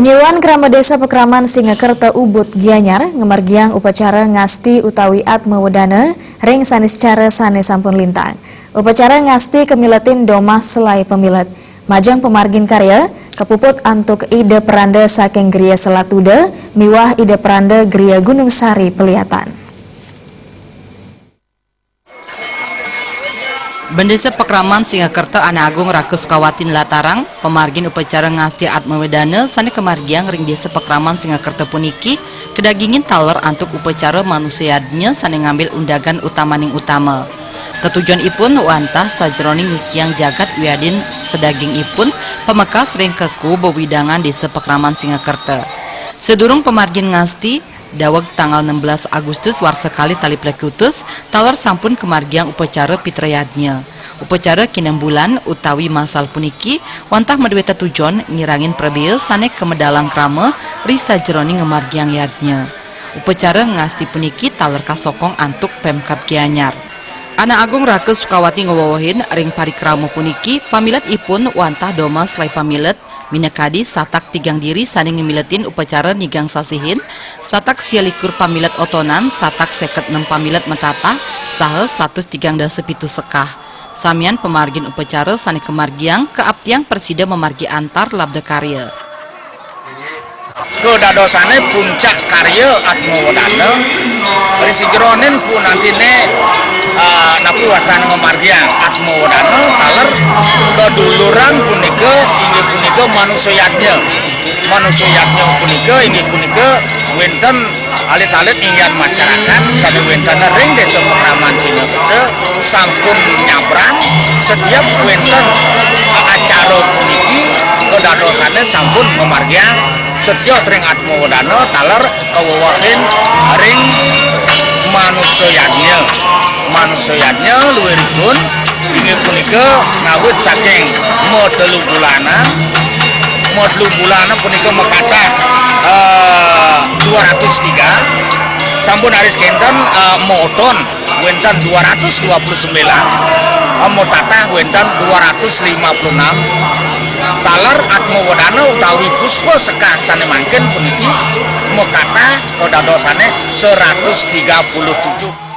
Nyewan Krama Desa Pekraman Singakerta Ubud Gianyar ngemargiang upacara ngasti utawi atma wedana ring sanis cara sane sampun lintang. Upacara ngasti kemiletin domas selai pemilet. Majang pemargin karya kepuput antuk ide peranda saking Gria Selatuda miwah ide peranda Gria Gunung Sari Pelihatan. Bendesa Pekraman Singakerta Ana Agung Rakus Kawatin Latarang pemargin upacara ngasti atma wedana sane kemargiang ring desa Pekraman Singakerta puniki kedagingin taler antuk upacara manusiadnya sane ngambil undagan utamaning utama. Tetujuan ipun wantah sajroning nyuciang jagat wiadin sedaging ipun pemekas ring keku bewidangan desa Pekraman Singakerta. Sedurung pemargin ngasti dawag tanggal 16 Agustus war sekali tali plekutus taler sampun kemargiang upacara pitrayadnya. Upacara kinam bulan utawi masal puniki wantah medweta tujon ngirangin prebil sanek kemedalang krama risa jeroni ngemargiang yadnya. Upacara ngasti puniki taler kasokong antuk Pemkab Gianyar. Ana Agung Rakus Sukawati ngowohin ring parikrama puniki pamilet ipun wantah domas lai pamilet minakadi satak tigang diri saning ngemiletin upacara nigang sasihin satak sialikur pamilet otonan satak 56 pamilet metata saha 137 sekah samian pemargin upacara saning kemargiang keaptiang persida memargi antar labda karya kedadosane puncak karya atma wedana risijronin pun antine napi wastana memargiang atma wedana taler keduluran punika inggih punika manusiatnya punika inggih punika wenten alit-alit inggian masyarakat sami wenten ring desa Pekraman Singakerta sampun nyabrang setiap wenten acara puniki kedadosane sampun memargiang setiap ring atma wedana taler kawawahin ring manusiatnya luwiripun inggih punika ngawit saking modelu bulana punika mekata 203 sampun aris kenten modon wenten 229 motata wenten 256 taler atma wedana utawi puspa sekah sane mangken puniki mekata kedadosane 137.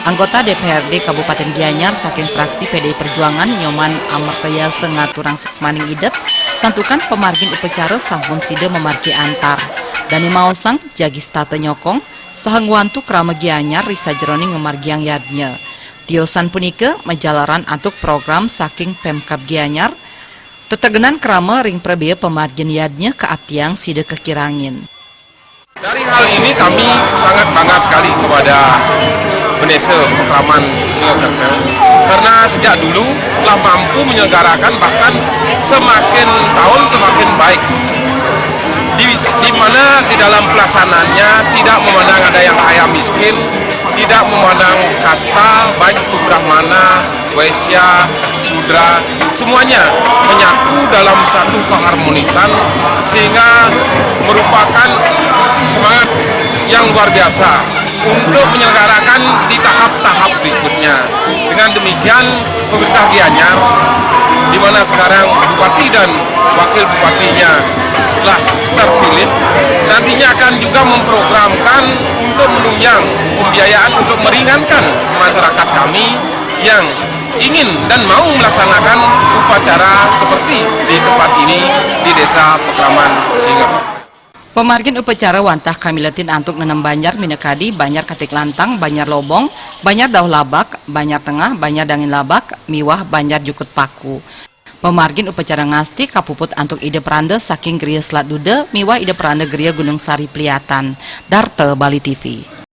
Anggota DPRD Kabupaten Gianyar saking fraksi PDI Perjuangan Nyoman Amartaya Sengaturang Suksmaning Idep santukan pemargin upacara sampun sida memargi antar Dani Maosang Jagis Tata Nyokong sahang wantu krama Gianyar risa jeroning memargiang yadnya tiosan punike majalaran antuk program saking Pemkab Gianyar tetegenan krama ring prebea pemargin yadnya keaptiang sida kekirangin. Dari hal ini kami sangat bangga sekali kepada Bendesa Pekraman Singakerta karena sejak dulu telah mampu menyelenggarakan bahkan semakin tahun semakin baik di mana di dalam pelaksanaannya tidak memandang ada yang kaya miskin, tidak memandang kasta, baik itu brahmana, waisya, sudra, semuanya menyatu dalam satu keharmonisan sehingga merupakan semangat yang luar biasa untuk menyelenggarakan di tahap-tahap berikutnya. Dengan demikian pemerintah Gianyar di mana sekarang bupati dan wakil bupatinya telah terpilih nantinya akan juga memprogramkan untuk menunjang pembiayaan untuk meringankan masyarakat kami yang ingin dan mau melaksanakan upacara seperti di tempat ini di Desa Pekraman Singakerta. Pemargin upacara wantah kamiletin antuk nenem Banjar Minakadi, Banjar Katik Lantang, Banjar Lobong, Banjar Dauh Labak, Banjar Tengah, Banjar Dangin Labak, miwah Banjar Jukut Paku. Pemargin upacara ngasti kapuput antuk ide peranda saking Gria Selatuda, miwah ide peranda Gria Gunung Sari Pelihatan. Darte Bali TV.